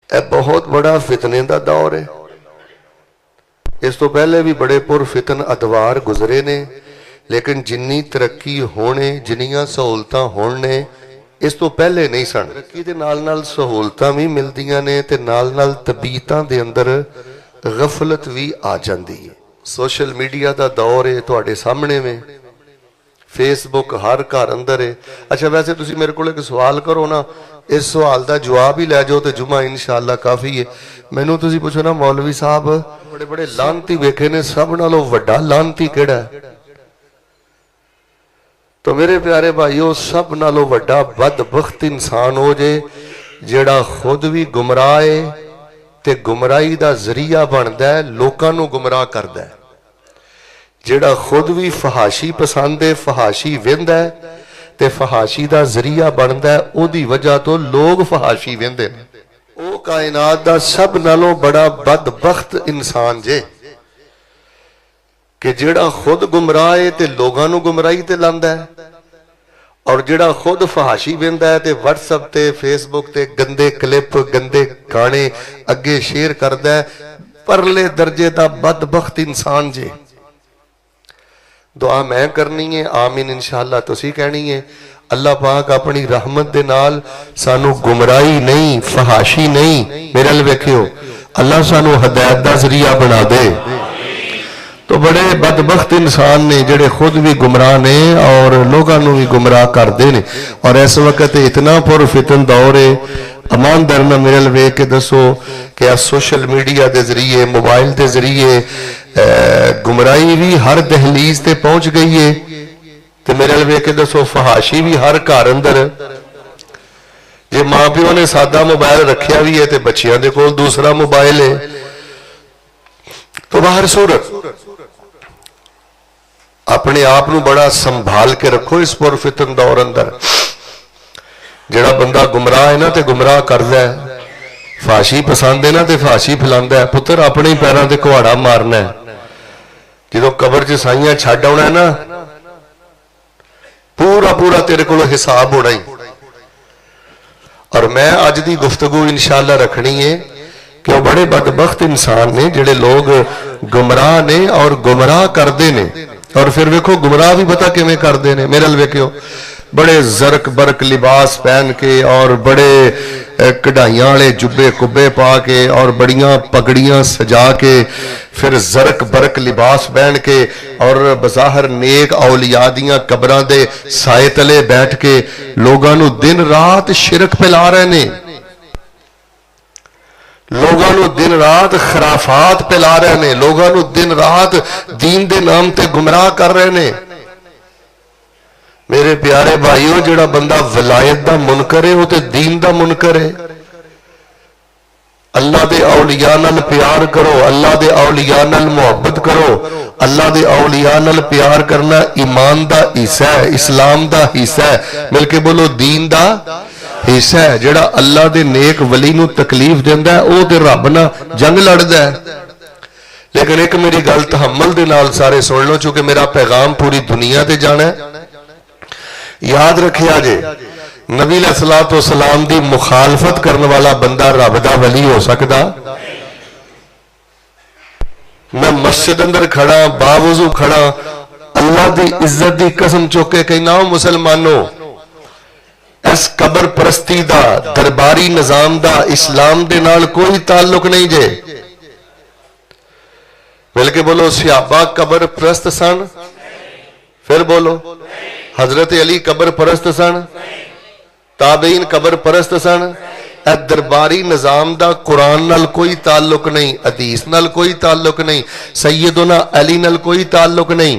यह बहुत बड़ा फितने का दौर है। इस तो पहले भी बड़े पुरफितन अदवार गुजरे ने, लेकिन जिन्नी तरक्की होने जिन्नियां सहूलतां होने इस तो पहले नहीं सन। तरक्की दे नाल नाल सहूलतां भी मिलदियां ने ते नाल नाल तबीयतां दे अंदर गफलत भी आ जाती है। सोशल मीडिया का दौर है, तुहाडे सामने में फेसबुक हर घर अंदर है। अच्छा वैसे तुसी मेरे को एक सवाल करो ना, इस सवाल का जवाब ही लै जाओ तो जुमा इंशाअल्लाह काफ़ी है। मैनू तुसी पूछो ना मौलवी साहब बड़े बड़े लानती वेखे ने, सब नालों वड्डा लानती केड़ा है? तो मेरे प्यारे भाईओ सब नालों वड्डा बदबख्त इंसान हो जे जेड़ा खुद भी गुमराह है ते गुमराही का जरिया बनता है, लोगों को गुमराह करता है। जेड़ा खुद भी फहाशी पसंद है, फहाशी वेंदा है ते फहाशी का जरिया बनता है, उहदी वजह तो लोग फहाशी वेंदे ने। वो कायनात का सब नालों बड़ा बदबख्त इंसान जे कि जेड़ा खुद गुमराह है ते लोगों को गुमराही ते लांदा है, और जेड़ा खुद फहाशी वेंदा है ते व्हाट्सएप ते फेसबुक ते गंदे क्लिप गंदे गाने अगे शेयर करदा है, परले दर्जे का बदबख्त इंसान जे। दुआ मैं करनी है, आमीन इंशाअल्लाह तुसी कहनी है। अल्लाह पाक अपनी रहमत दे नाल सानू गुमराही नहीं, फहाशी नहीं, मेरे अल वेखियो अल्लाह सानू हदायत दा जरिया बना दे। तो बड़े बदबख्त इंसान ने जेड़े खुद भी गुमराह ने और लोगों को भी गुमराह करते हैं। और इस वक्त इतना पुरफितन दौर है, ईमानदार ना मेरे अल वेख के दसो कि आ सोशल मीडिया के जरिए मोबाइल के जरिए गुमराही भी हर दहलीज ते पहुंच गई है। तो मेरे अल वेख के दसो फहाशी भी हर घर अंदर। जे मां प्यो ने सादा मोबाइल रखा भी है तो बच्चियों के कोल दूसरा मोबाइल है। तो बाहर सूरत अपने आप को बड़ा संभाल के रखो इस पुरफितन दौर अंदर। जेड़ा बंदा गुमराह है ना तो गुमराह करदा है, फाशी पसंद है ना तो फाशी फैलांदा है। पुत्र अपने ही पैरों से कुहाड़ा मारना है, जो कबर च साइयां छड्ड आउणा है ना पूरा पूरा तेरे को हिसाब होना ही। और मैं अज की गुफ्तगू इंशाअल्लाह रखनी है कि वह बड़े बदबख्त इंसान ने जेड़े लोग गुमराह ने और गुमराह करते ने। और फिर वेखो गुमराह भी पता किवें करते हैं। मेरे अल वेखियो बड़े जरक बरक लिबास पहन के और बड़े कढ़ाइयां वाले जुब्बे कुब्बे पा के और बड़ियां पगड़ियां सजा के फिर जरक बरक लिबास पहन के और बज़ाहिर नेक औलिया दियां कबरां दे साए तले बैठ के लोगों को दिन रात शिरक फैला रहे ने, लोगों को दिन रात खराफात फैला रहे ने, लोगों को दिन रात दीन दे नाम ते गुमराह कर रहे ने। मेरे प्यारे भाईओ जेड़ा बंदा विलायत दा मुनकर है वो तो दीन दा मुनकर है। अल्लाह दे औलिया नाल प्यार करो, अल्लाह दे औलिया नाल मुहब्बत करो। अल्लाह दे औलिया नाल प्यार करना ईमान दा हिस्सा है, इस्लाम दा हिस्सा है। मिलके बोलो दीन दा हिस्सा है। जेड़ा अल्लाह दे नेक वली नूं तकलीफ देंदा है वो ते रब नाल जंग लड़दा है। लेकिन एक मेरी गल तहम्मुल दे नाल सारे सुन लो, चूंकि मेरा पैगाम पूरी दुनिया ते जाना है। याद रखिया जे नबी अलैहिस्सलातु वस्सलाम दी मुखालफत करने वाला बंदा रब दा वली हो सकदा? मैं मस्जिद अंदर खड़ा बावजू खड़ा अल्लाह दी इज्जत दी कसम चुक के कहना मुसलमानों, इस कबर परस्ती दा दरबारी निजाम दा इस्लाम दे नाल कोई ताल्लुक नहीं जे। बल्कि बोलो सहाबा कबर परस्त सन? फिर बोलो हजरत अली कबर परस्त सन? ताबीन कबर परस्त सन? दरबारी निजाम दा कुरान नाल कोई ताल्लुक नहीं, हदीस नाल कोई ताल्लुक नहीं, सैयदना अली नाल कोई ताल्लुक नहीं।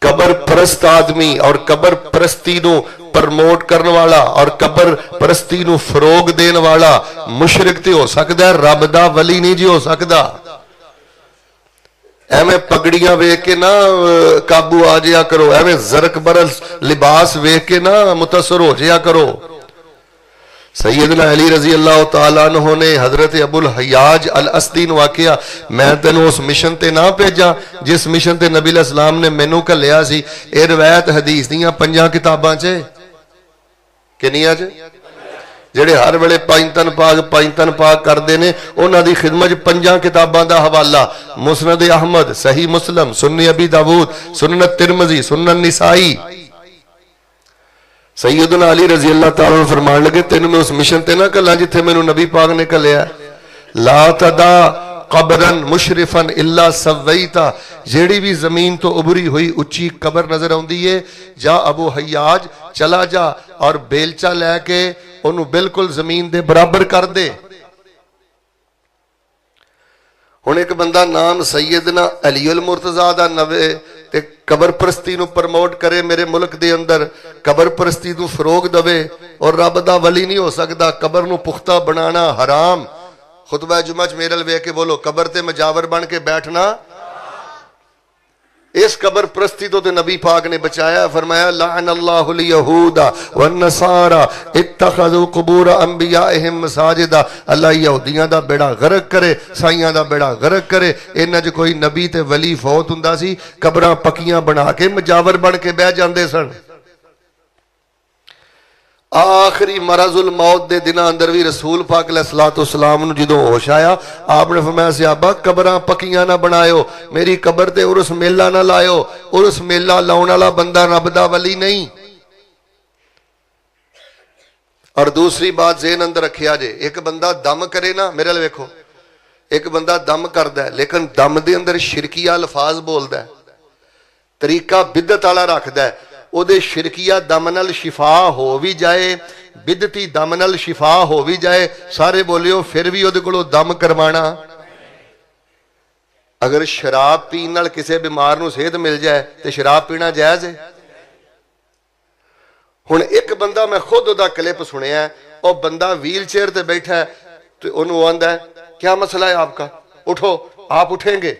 कबर परस्त आदमी और कबर परस्ती नूं प्रमोट करने वाला और कबर परस्ती नूं फरोग देने वाला मुशरिक ते हो सकदा है, रब दा वली नहीं जी हो सकदा। एवें पगड़ियां वेख के ना काबू आ जाया करो, एवें जरक बरल लिबास वेख के ना मुतासर हो जाया करो। सैयदना अली रजी अल्लाह तआला अन्हु ने हजरत अबुल हयाज अल अस्दी नूं आखिया, मैं तेनों उस मिशन ते ना भेजा जिस मिशन ते नबी अलैहिस्सलाम ने मैनू घल्लिया सी। यह रवायत हदीस दियां 5 किताबां च किनियां च ਜਿਹੜੇ ਹਰ ਵੇਲੇ ਪੰਜ ਤਨ ਪਾਕ ਕਰਦੇ ਨੇ, ਉਹਨਾਂ ਦੀ ਖਿਦਮਤ 'ਚ 5 ਕਿਤਾਬਾਂ ਦਾ ਹਵਾਲਾ, ਮੁਸਨਦ ਅਹਮਦ, ਸਹੀ ਮੁਸਲਮ, ਸੁਨਨ ਅਬੀ ਦਾਊਦ, ਸੁਨਨ तिरमिज़ी, सुनन निसाई। सैयदना अली रजी अल्लाह तआला फरमान लगे, तेन मैं उस मिशन ते ना कला जिथे मैनू नबी पाक ने कलिया। ला तदा कबरन मुशरिफन इल्ला सवैता, जेड़ी भी जमीन तो उभरी हुई उच्ची कबर नजर आउंदी है, जा अबू हयाज चला जा और बेलचा लैके ओनू बिल्कुल जमीन दे बराबर कर दे। हुण एक बंदा नाम सैयदना अली उल मुर्तजा दा नवे ते कबर परस्ती नू प्रमोट करे, मेरे मुल्क दे अंदर कबर परस्ती नू फरोग दवे, और रब दा वली नहीं हो सकता। कबर नू पुख्ता बनाना हराम। खुतबा जुमा च मेरे वे के बोलो, कबर ते मजावर बन के बैठना। इस कबर परस्ती तो नबी पाक ने बचाया, फरमाया लाअनल्लाहुल यहूदा वन नसारा इत्तखज़ू कुबूर अंबियाइहिम मसाजिदा। अल्लाह यहूदियां दा बेड़ा गर्क करे, साइयां दा बेड़ा गर्क करे। इन्हां च कोई नबी ते वली फौत हुंदा सी, कबरां पक्कियां बना के मजावर बन के बह जांदे सन। आखिरी मरजुल मौत दे दिनां अंदर भी रसूल पाक अलैहिस्सलाम नूं जदों होश आया, आपने फरमाया सहाबा कबरां पक्कियां ना बनायो, मेरी कबर ते उर्स मेला ना लायो। उर्स मेला लाउण वाला बंदा रब दा वली नहीं। और दूसरी बात ज़हन अंदर रखिया जे, एक बंदा दम करे ना, मेरे वाल वेखो, एक बंदा दम करदा है लेकिन दम दे अंदर शिरकिया अल्फाज बोलदा है, तरीका बिदत वाला रखदा है। ਉਹਦੇ शिरकिया दम नाल शिफा हो भी जाए, बिदती दम नाल शिफा हो भी जाए, सारे बोलियो फिर भी ਉਹਦੇ ਕੋਲੋਂ दम करवाना। अगर शराब पीण नाल किसी बीमार नूं सेहत मिल जाए तो शराब पीना जायज़ है। हुण एक बंदा मैं खुद ਉਹਦਾ क्लिप सुनिया, ਉਹ बंदा व्हील चेयर ते बैठा है तो ਉਹਨੂੰ आंदा है क्या मसला है आपका, उठो। आप उठेंगे,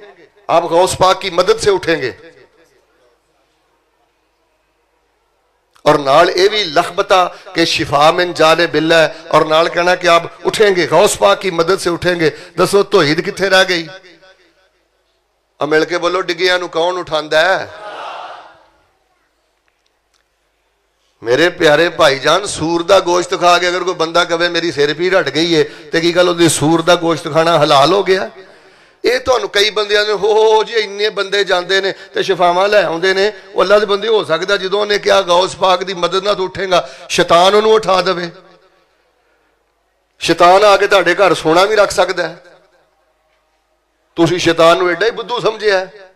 आप गौस पाक की मदद से उठेंगे। और नाल ये भी लखबता के शिफा में जाने बिल्ला है, और नाल कहना कि आप उठेंगे, गौस पाक की मदद से उठेंगे। दसो तौहीद किथे रह गई? अब मिल के बोलो, डिगिया नूं कौन उठांदा है? मेरे प्यारे भाईजान, सूर दा गोश्त खा के अगर कोई बंदा कहे मेरी सिर पीड़ हट गई है तो की गल होंदी? सूर दा गोश्त खाना हलाल हो गया? ये तो कई बंदियां ने हो जी इन्ने बंदे जाते हैं तो शिफावां लै आउंदे ने। वो अल्लाह दे बंदे हो सकता जो उन्हें क्या गौस पाक की मदद नाल उठेगा, शैतान उन्होंने उठा देवे। शैतान आके तुहाडे घर सोना भी रख सकता है, तुसीं शैतान नूं एडा ही बुद्धू समझिया है।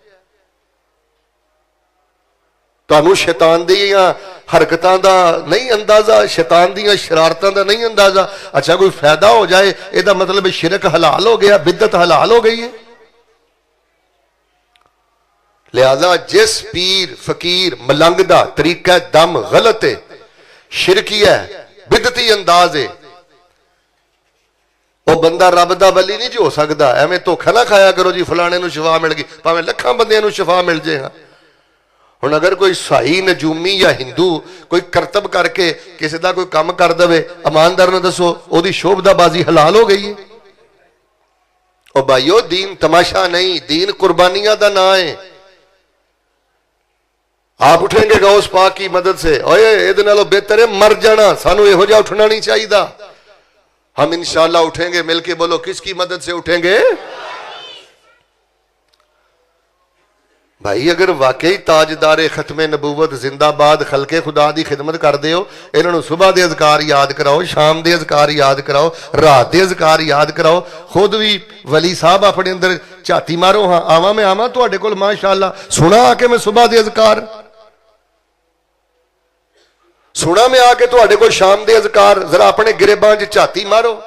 तुहानूं शैतान दीआं हरकतां दा नहीं अंदाजा, शैतान दीआं शरारतां दा नहीं अंदाजा। अच्छा कोई फायदा हो जाए इहदा मतलब शिरक हलाल हो गया, बिदत हलाल हो गई है। लिहाजा जिस पीर फकीर मलंग दा तरीका दम गलत है, शिरकी है, बिदती अंदाज है, वह बंदा रब दा वली नहीं जी हो सकता। एवें धोखा ना खाया करो जी फलाने नूं शिफा मिल गई, भावें लखां बंदियां नूं शिफा मिल जाएगा। हुण अगर कोई साई नजूमी या हिंदू कोई करतब करके किसी का कोई काम कर दे, ईमानदार ने दसो ओदी शोभदाबाजी हलाल हो गई है? और भाईओ दीन तमाशा नहीं, दीन कुर्बानियां दा ना है। आप उठेंगे गौस पाक की मदद से, ओए इहदे नालों बेहतर है मर जाना, सानू इहो जिहा उठना नहीं चाहिए। हम इंशाअल्लाह उठेंगे, मिलके बोलो किसकी मदद से उठेंगे? भाई अगर वाकई ताजदारे खत्मे नबूवत जिंदाबाद खलके खुदा की खिदमत करते हो, इन्होंने सुबह के अज़कार याद कराओ, शाम के अज़कार याद कराओ, रात के अज़कार याद कराओ। खुद भी वली साहब अपने अंदर झाती मारो, हाँ आवा मैं आवा तुहाडे कोल माशाअल्लाह, सुना आके मैं सुबह के अज़कार, सुना मैं आके तुहाडे कोल शाम के अज़कार, जरा अपने गिरेबां च झाती मारो।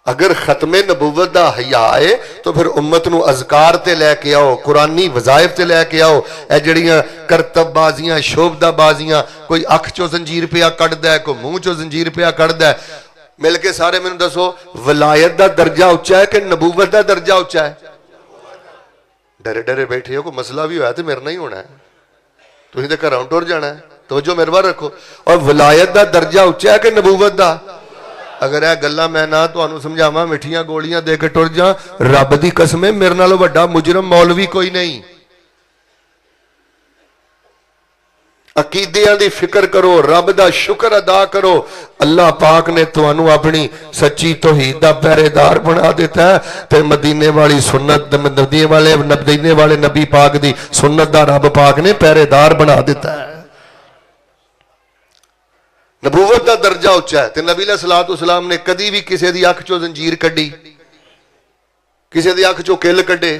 अगर खत्मे नबूवत दा हया है तो फिर उम्मत नूं अज़कार ते लैके आओ, कुरानी वज़ाइफ ते लैके आओ। ए जड़ियां करतबबाजियां शोभदाबाजियां, कोई अख चो जंजीर पिया कढ़दा है, कोई मुंह चो जंजीर पिया कढ़दा है, मिल के सारे मैनूं दसो वलायत दा दर्जा उच्चा है कि नबूवत दा दर्जा उच्चा है? डरे डरे बैठे हो, कोई मसला भी होया तो मेरे नहीं होना है, तुसीं ते घरों टुर जाना है। तवज्जो मेरे वाल रखो। और वलायत दा दर्जा उच्चा है कि नबूवत दा? अगर यह गल्लां मैं ना तुहानूं समझावां, मिठियां गोलियां दे के टुर जा, रब दी कसम है मेरे नालों वड्डा मुजरम मौलवी कोई नहीं। अकीदियां दी फिक्र करो, रब दा शुक्र अदा करो। अल्लाह पाक ने तुहानू अपनी सच्ची तौहीद दा पहरेदार बना दिता है ते मदीने वाली सुन्नत, मदीने वाले नबी पाक दी सुन्नत दा रब पाक ने पहरेदार बना दिता है। नबूवत दा दर्जा उच्चा है ते नबी अलैहिस्सलाम ने कदी भी किसी दी अख चो जंजीर कड्डी, किसी दी अख चो किल कड्डे,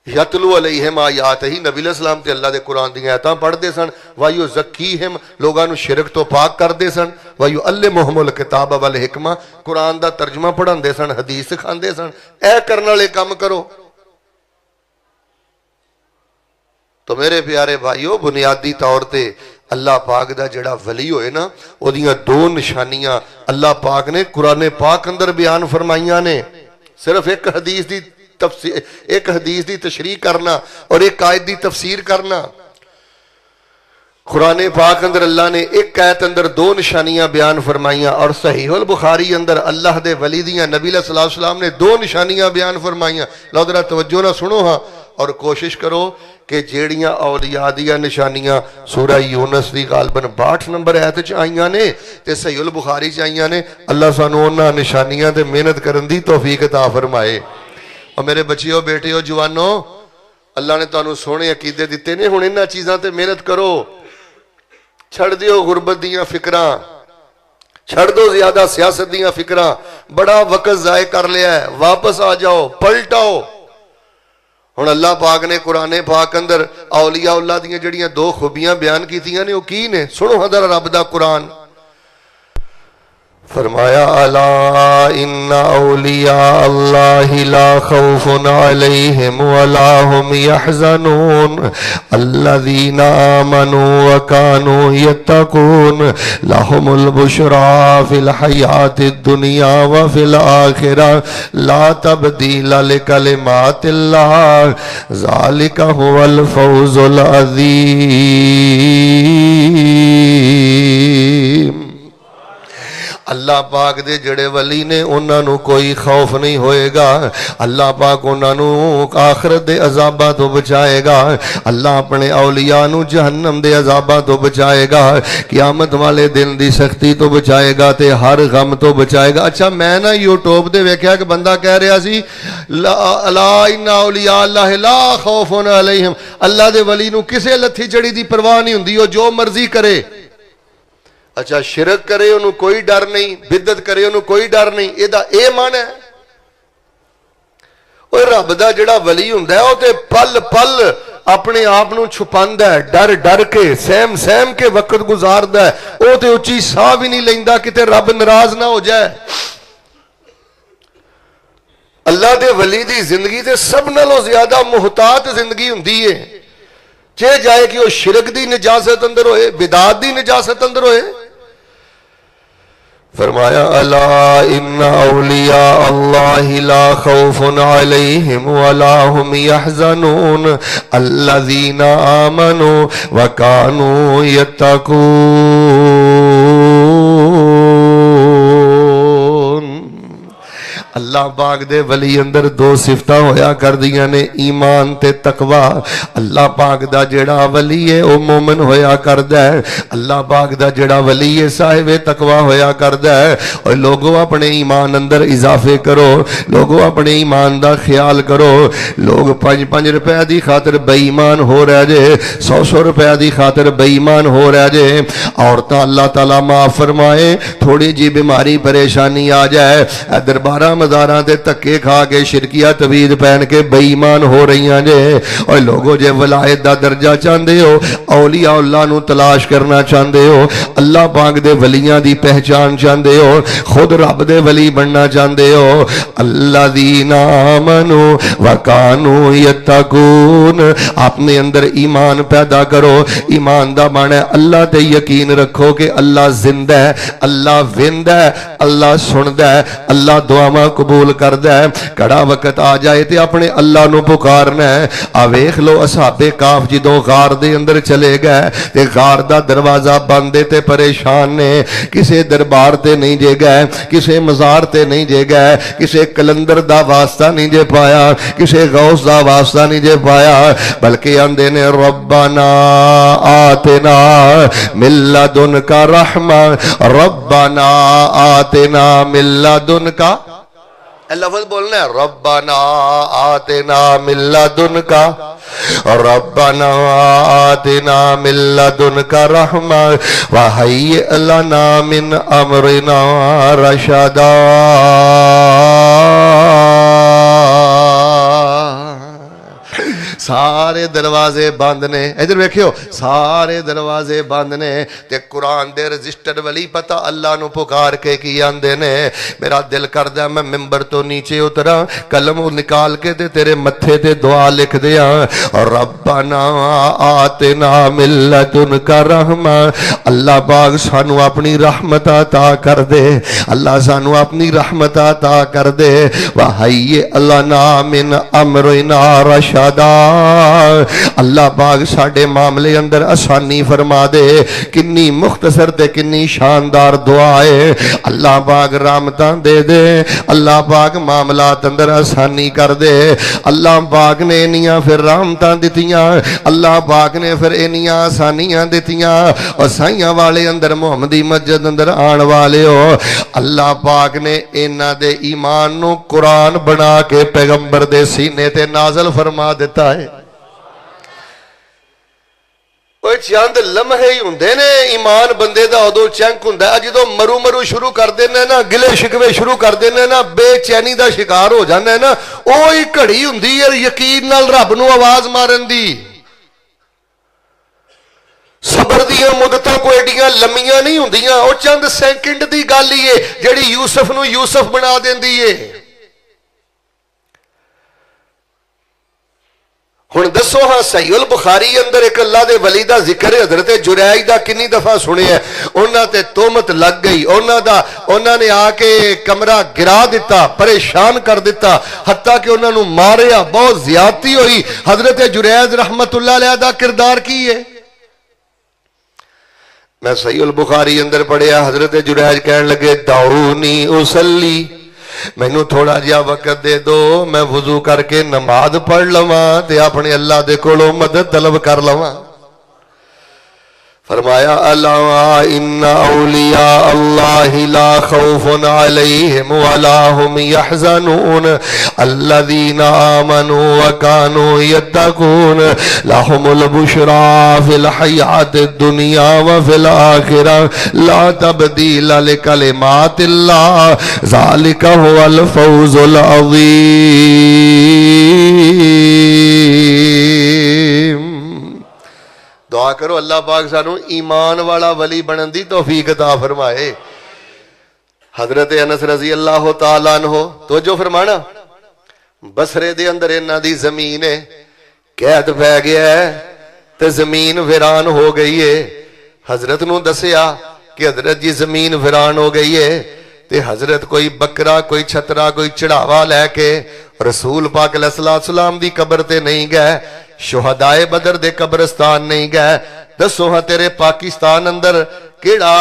यतलू अलैहिम आयात ही नबी अलैहिस्सलाम ते अल्लाह दे कुरान दी आयतां पढ़दे सन। वायु ज़क्कीहिम, लोगां नू शिरक तो पाक करदे सन। वायु अल्लिमुहुमुल किताब वल हिकमा, कुरान दा तर्जमा पढ़ांदे सन, हदीस सिखांदे सन। ऐ करन वाले काम करो। तो मेरे प्यारे भाईओ, बुनियादी तौर ते अल्लाह पाक दा जिहड़ा वली होए ना, ओदियां दो निशानियां अल्लाह पाक ने कुरान पाक अंदर बयान फरमाइयां ने। सिर्फ एक हदीस दी तफसीर, एक हदीस दी तशरीह करना और एक आयत दी तफसीर करना। कुरान पाक अंदर अल्लाह ने एक आयत अंदर दो निशानियां बयान फरमाइयां और सहीहुल बुखारी अंदर अल्लाह दे वली दियां नबी सल्लल्लाहु अलैहि वसल्लम ने दो निशानियां बयान फरमाइयां। लो जरा तवज्जो ना सुनो हाँ, और कोशिश करो कि जेड़ियां औलिया दियां निशानियां सूरह यूनुस दी गालबन 62 नंबर आयत च आईयां ने ते सहीहुल बुखारी च आईयां ने, अल्लाह सानू उन्हां निशानियां ते मेहनत करन दी तौफीक अता फरमाए। और मेरे बच्चियों, बेटियों, जवानों, अल्लाह ने तुहानू सोहने अकीदे दिते ने, हुण इन्हां चीज़ां ते मेहनत करो। छड़ दिओ गुरबत दियां फिक्रां, छड़ दो ज्यादा सियासत दियां फिक्रां। बड़ा वक्त जाए कर लिया है, वापस आ जाओ, पलटाओ। हुण अल्लाह पाक ने कुरान पाक अंदर औलिया उल्लाह दियां जड़ियां दो खूबियां बयान कीतियां ने, वो की ने? सुनो हदर रब दा कुरान। फरमाया अला इन्ना औलिया अल्लाहि ला खौफुन अलैहिम वला हुम यहज़नून अल्लज़ीना आमनू व कानू यत्तकून लहुमुल बुशरा फिल हयातिद दुनिया व फिल आखिरह ला तब्दीला लिकलिमातिल्लाह ज़ालिका हुवल फौज़ुल अज़ीम। अल्लाह पाक दे जड़े वली ने उन्होंने कोई खौफ नहीं होएगा। अल्लाह पाक उन्होंने आखिरत दे अजाबा तो बचाएगा। अल्लाह अपने औलिया नू जहन्नम दे अजाबा तो बचाएगा, क़यामत वाले दिन दी सख्ती तो बचाएगा ते हर गम तो बचाएगा। अच्छा, मैं ना यूट्यूब ते वेख्या कि बंदा कह रहा सी ला इन्ना औलिया अल्लाह ला खौफुन अलैहिम, अल्लाह दे वली नू किसे लत्थी जड़ी दी परवाह नहीं हुंदी, ओ जो मर्जी करे। अच्छा, शिरक करे उन्होंने कोई डर नहीं, बिदत करे उन्होंने कोई डर नहीं, एदा ए मन है? ओए रब दा जिहड़ा वली हुंदा है, ओ ते पल पल अपने आप नू छुपांदा है, डर डर के, सहम सहम के वक्त गुजारदा है। ओ ते उच्ची साह भी नहीं लैंदा किते रब नाराज ना हो जाए। अल्लाह दे वली दी जिंदगी ते सब नालों ज्यादा मुहतात जिंदगी हुंदी है। चाहे जाए कि वह शिरक दी निजासत अंदर होए, बिदात दी निजासत अंदर होए। फरमाया अला इन्ना औलिया अल्लाहि ला खौफुन अलैहिम वला हुम यहज़नून अल्लज़ीना आमनू व कानू यत्तकून। अल्लाह पाक दे वली अंदर दो सिफतां होया कर दियां ने, ईमान ते तकवा। अल्लाह पाक दा जेड़ा वली है वो मोमिन होया करदा है। अल्लाह पाक दा जेड़ा वली है साहिब तकवा होया करदा है। और लोगों अपने ईमान अंदर इजाफे करो, लोगों अपने ईमान दा ख्याल करो। लोग 5-5 रुपए दी खातिर बेईमान हो रहे जे, 100-100 रुपए दी खातिर बेईमान हो रहे जे। औरतां अल्लाह ताला माफ फरमाए, थोड़ी जी बीमारी परेशानी आ जाए, दरबारा मज़ारां ते धक्के खा के शिरकिया तवीज़ पहन के बेईमान हो रही जे। और लोगों जे वलायत दा दर्जा चाहते हो, औलिया अल्लाह नू तलाश करना चाहते हो, अल्लाह पाक दे वलियां दी पहचान चाहते हो, खुद रब दे वली बनना चाहते हो, अल्लज़ीना आमनू व कानू यत्तकून, अपने अंदर ईमान पैदा करो। ईमान दा माने अल्लाह ते यकीन रखो कि अल्लाह जिंदा है, अल्लाह विंदा है, अल्लाह सुनदा है, अल्लाह दुआवां قبول کردا ہے کڑا وقت آ جائے تے اپنے اللہ نو پکارنا ہے آ ویکھ لو اصحاب کاف جدوں غار دے اندر چلے گئے تے غار دا دروازہ بند تے پریشان نے کسے دربار تے نہیں جے گئے کسے مزار تے نہیں جے گئے کسے کلندر دا واسطہ نہیں جے پایا کسے غوث دا واسطہ نہیں جے پایا بلکہ آندے نے ربنا آتنا من لدنک رحمہ ربنا آتنا من لدنک لفظ بولنا ہے ربنا آتنا من لدنک ربنا آتنا من لدنک رحمہ وہیئ لنا من امرنا رشدا سارے دروازے بند نے ادھر ویکھیو سارے دروازے بند نے تے قرآن دے رجسٹر ولی پتہ اللہ نو پکار کے کی آندے نے میرا دل کردہ میں ممبر تو نیچے اترا قلم نکال کے تے تیرے متھے تے دعا لکھ دیا ربنا آتنا من لدنک رحمہ اللہ پاک سانو اپنی رحمت عطا کر دے اللہ سانو اپنی رحمت عطا کر دے وہیئ لنا من امرنا رشدا اللہ پاک ساڑھے معاملے اندر آسانی فرما دے کنی مختصر تے کنی شاندار دعائے اللہ پاک رحمتاں دے دے اللہ پاک معاملات اندر آسانی کر دے اللہ پاک نے انیاں پھر رحمتاں دیتیاں اللہ پاک نے پھر انیاں آسانیاں دیتیاں اور سائیاں والے اندر محمدی مسجد اندر آن والے ہو اللہ پاک نے انہ دے ایمان نو قرآن بنا کے پیغمبر دے سینے تے نازل فرما دیتا ہے وہ چند لمحے ہی ہوندے نے ایمان بندے دا ادو چنک ہوندا ہے جدوں مرو شروع کر دینا نا گلے شکوے شروع کر دینا نا بے چینی دا شکار ہو جانا ہے نا اوہی گھڑی ہوندی ہے یقین نال رب نو آواز مارن دی صبر دیاں مدتاں کوئی ایڈیاں لمیاں نہیں ہوندیاں او چند سیکنڈ دی گل ہی ہے جڑی یوسف نو یوسف بنا دیندی ہے ہن دسو ہاں صحیح البخاری اندر ایک اللہ دے ولی دا ذکر ہے حضرت جریج دا کنی دفعہ سنے ہیں انہاں تے تہمت لگ گئی انہاں نے آ کے کمرہ گرا دیتا پریشان کر دیتا حتیٰ کہ انہاں نو ماریا بہت زیادتی ہوئی حضرت جریج رحمت اللہ علیہ دا کردار کی ہے میں صحیح البخاری اندر پڑھیا حضرت جریج کہنے لگے دعونی اصلی مینوں تھوڑا جہا وقت دے دو میں وضو کر کے نماز پڑھ لواں تے اپنے اللہ دے کولوں مدد طلب کر لواں فرمایا الا ان اولیاء اللہ لا خوف علیہم ولا هم يحزنون الذين آمنوا وكانوا يتقون لهم البشرى في الحياة الدنيا وفي الآخرة لا تبديل لكلمات الله ذلك هو الفوز العظيم دعا کرو اللہ پاک سانو ایمان والا ولی بنن دی توفیق عطا فرمائے حضرت انس رضی اللہ تعالیٰ عنہ تو جو فرمانا بصرے دے اندر انہاں دی زمین ہے قید پہ گیا ہے تے زمین ویران ہو گئی ہے حضرت نو دسیا کہ حضرت جی زمین ویران ہو گئی ہے تے حضرت کوئی بکرا کوئی چھترا کوئی چڑھاوا لے کے رسول پاک علیہ السلام دی قبر تے نہیں گئے شہدائے بدر دے قبرستان نہیں گئے دسو ہاں تیرے پاکستان اندر کیڑا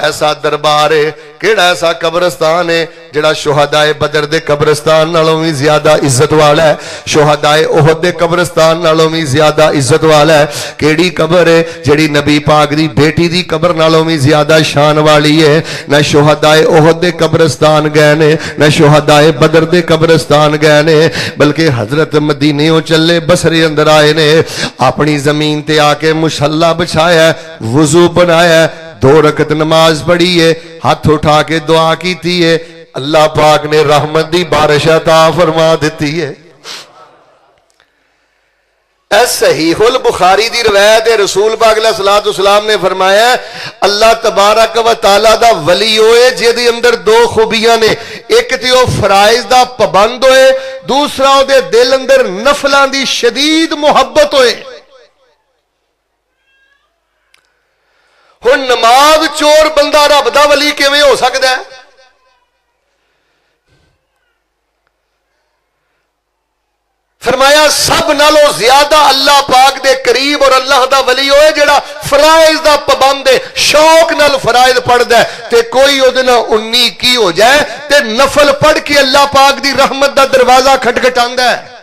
ایسا دربار ہے کیڑا ایسا قبرستان ہے جڑا شہدائے بدر دے قبرستان نالوں بھی زیادہ عزت والا ہے شہدائے احد دے قبرستان نالوں بھی زیادہ عزت والا ہے کیڑی قبر ہے جڑی نبی پاک دی بیٹی دی قبر نالوں بھی زیادہ شان والی ہے نہ شہدائے احد دے قبرستان گئے نے نہ شہدائے بدر دے قبرستان گئے نے بلکہ حضرت مدینیوں چلے بصرے اندر آئے نے اپنی زمین تے آ کے مصلی بچھایا ہے وضو بنایا ہے 2 رکعت نماز پڑھی ہے ہاتھ اٹھا کے دعا کیتی ہے اللہ پاک نے رحمت دی بارش عطا فرما دیتی ہے صحیح البخاری دی روایت ہے رسول پاک علیہ السلام نے فرمایا اللہ تبارک و تعالی دا ولی ہوئے جے اندر 2 خوبیاں نے ایک تے او فرائض دا پابند ہوئے دوسرا او دے دل اندر نفلاں دی شدید محبت ہوئے ہن نماز چور بندہ رب دا ولی کیویں ہو سکدا ہے فرمایا سب نالوں زیادہ اللہ پاک دے قریب اور اللہ دا ولی ہوئے جڑا فرائض دا پابند ہے، شوق نال فرائض پڑھدا ہے تے کوئی او دے نال 19 کی ہو جائے تے نفل پڑھ کے اللہ پاک دی رحمت دا دروازہ کھٹکھٹاندا ہے۔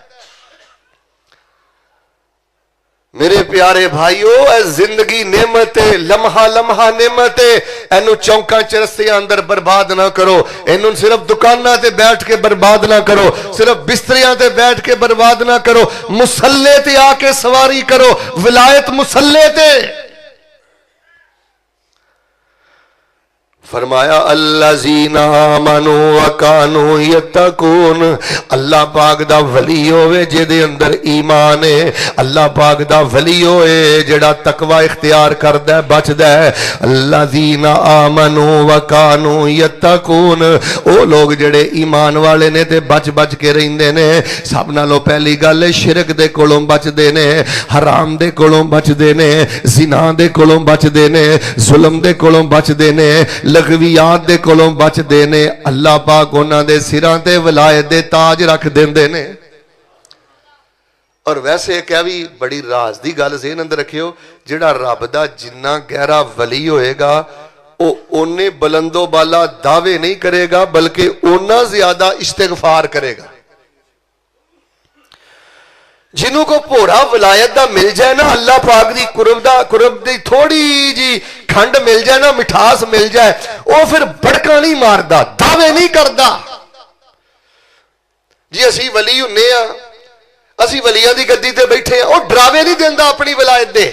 میرے پیارے بھائیو، اے زندگی نعمت ہے، لمحہ لمحہ نعمت ہے، اینو چونکاں چرستیاں اندر برباد نہ کرو، اینو صرف دکاناں تے بیٹھ کے برباد نہ کرو، صرف بستریاں تے بیٹھ کے برباد نہ کرو، مسلح تے آ کے سواری کرو، ولایت مسلح تے۔ فرمایا الذین آمنوا وکانوا یتقون، اللہ پاک دا ولی ہوئے جدے اندر ایمان ہے، اللہ پاک دا ولی ہوئے جڑا تقوی اختیار کردا ہے بچدا ہے۔ الذین آمنوا وکانوا یتقون، او لوگ جڑے ایمان والے نے تے بچ بچ کے رہندے نے۔ سب نالوں پہلی گل شرک دے کولوں بچدے نے، حرام دے کولوں بچدے نے، زنا دے کولوں بچدے نے، ظلم دے کولوں بچدے نے، لغویات دے کولوں بچ دینے۔ اللہ پاک انہاں دے سراں تے ولایت دے تاج رکھ دیندے نے۔ اور ویسے ایک بھی بڑی راز دی گل ذہن اندر رکھیو، جڑا رب دا جنہ گہرا ولی ہوئے گا او اونے بلند و بالا دعوے نہیں کرے گا بلکہ اونا زیادہ استغفار کرے گا۔ جنہوں کو پورا ولایت دا مل جائے نا، اللہ پاک دی قرب دی تھوڑی جی کھنڈ مل جائے نا، مٹھاس مل جائے، وہ پھر بڑکا نہیں ماردا، دعوے نہیں کردا۔ جی اسی ولی ہونے ہاں، اسی ولیاں دی گدی تے بیٹھے ہیں، وہ ڈراوے نہیں دیندا اپنی ولایت دے۔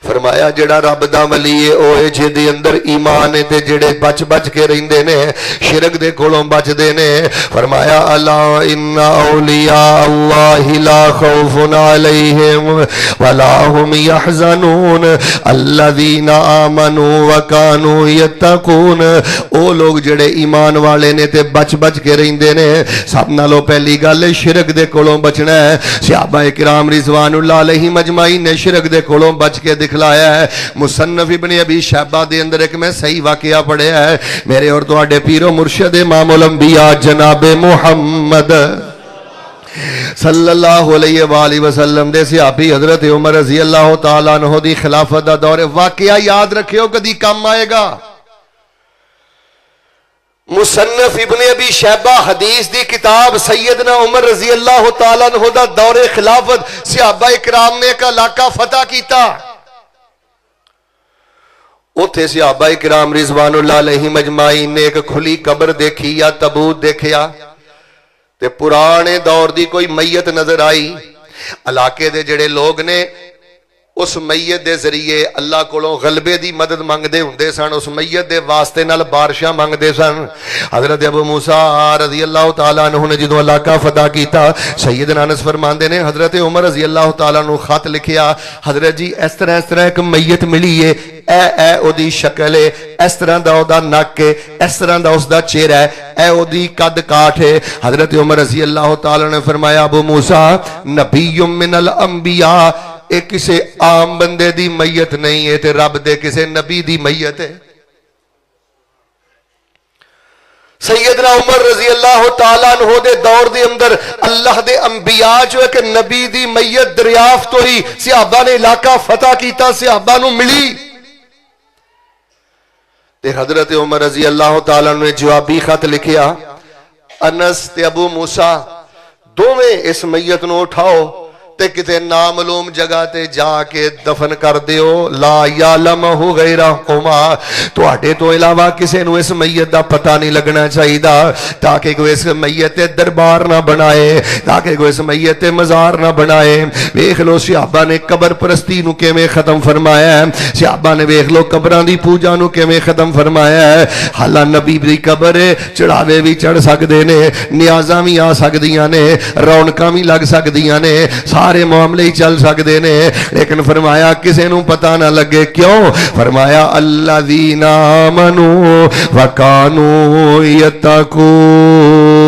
فرمایا جڑا رب دا ولی ہے اوے جدے اندر ایمان ہے تے جڑے بچ بچ کے رہندے نے، شرک دے کولوں بچدے نے۔ فرمایا الا ان اولیاء اللہ لا خوف علیہم ولا هم يحزنون الذین آمنوا وکانوا یتقون، او لوگ جڑے ایمان والے نے تے بچ بچ کے رہندے نے۔ سب نالوں پہلی گل شرک دے کولوں بچنا ہے۔ صحابہ کرام رضوان اللہ علیہم اجمعین نے شرک دے کولوں بچ کے دکھلایا ہے۔ مصنف ابن ابی شیبہ دے اندر ایک میں صحیح واقعہ پڑھیا ہے، میرے اور تواڈے پیر و مرشد امام الانبیاء جناب محمد صلی اللہ علیہ وآلہ وسلم دے صحابی حضرت عمر رضی اللہ تعالیٰ عنہ دی خلافت دا دور واقعہ یاد رکھیو کدی کام آئے گا۔ مصنف ابن ابی شیبہ حدیث دی کتاب، سیدنا عمر رضی اللہ تعالیٰ عنہ دا دور خلافت، صحابہ اکرام نے ایک علاقہ فتح کیتا۔ اتھے صحابہ کرام رضوان اللہ علیہ مجمعین نے ایک کھلی قبر دیکھی یا تابوت دیکھیا تے پرانے دور دی کوئی میت نظر آئی۔ علاقے دے جڑے لوگ نے اس میت دے ذریعے اللہ کولوں غلبے دی مدد مانگ دے ہوندے سن، اس میت دے واسطے نال بارشاں مانگ دے سن۔ حضرت ابو موسیٰ رضی اللہ تعالیٰ عنہ نے جدوں علاقہ فتح کیتا، سیدنا انس فرماندے نے حضرت عمر رضی اللہ تعالیٰ عنہ خط لکھیا، حضرت جی اس طرح ایک میت ملی ہے، اے او دی شکل ہے، اس طرح دا او دا نک ہے، اس طرح دا اس دا چہرہ ہے، اے او دی قد کاٹ ہے۔ حضرت عمر رضی اللہ تعالیٰ نے فرمایا ابو موسیٰ نبی من الانبیاء، ایک کسے عام بندے دی میت نہیں ہے تے رب دے کسے نبی دی میت ہے۔ سیدنا عمر رضی اللہ تعالیٰ عنہ دے دور دے اندر اللہ دے انبیاء جو ہے کہ نبی دی میت دریافت ہوئی، صحابہ نے علاقہ فتح کیتا، صحابہ نو ملی تے حضرت عمر رضی اللہ تعالیٰ عنہ نے جوابی خط لکھیا، انس تے ابو موسیٰ دوویں اس میت نو اٹھاؤ تے کتے نامعلوم جگہ تے جا کے دفن کر دیو، لا یعلمہ غیرہما، تواڈے تو علاوہ کسے نو اس میت دا پتہ نہیں لگنا چاہیے تاکہ کوئی اس میت تے دربار نہ بنائے، تاکہ کوئی اس میت تے مزار نہ بنائے۔ ویکھ لو صحابہ نے قبر پرستی نو کیویں ختم فرمایا ہے، صحابہ نے ویکھ لو قبراں دی پوجا نو کیویں ختم فرمایا ہے۔ حالانکہ نبی دی قبر چڑھاوے بھی چڑھ سکدے نے، نیازاں بھی آ سکدیاں نے، رونقاں بھی لگ سکدیاں نے، سارے معاملے ہی چل سکتے نے، لیکن فرمایا کسے نو پتہ نہ لگے۔ کیوں؟ فرمایا الذین آمنوا وکانوا یتقون،